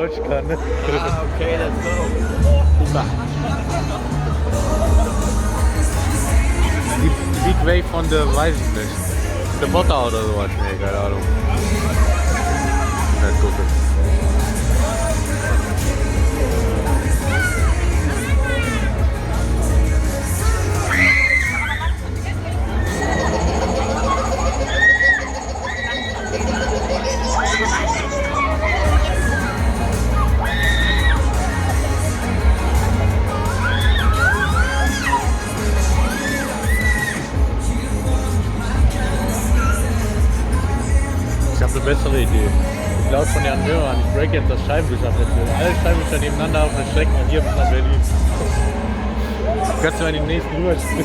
Deutsch kann. Ne? Ah, okay, let's go. Super. Die Big Wave von der, weiß ich nicht. Der Butter oder sowas. Nee, keine Ahnung. Nicht gucken. Ich habe eine bessere Idee. Ich glaube von Jan Böhmermann, ich break jetzt das Scheibenwischer mit. Alle Scheibenwischer nebeneinander auf der Strecke und hier bis nach Berlin. Kannst du mal den nächsten rüberspielen?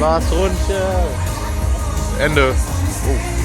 Lars Runde. Ende. Oh.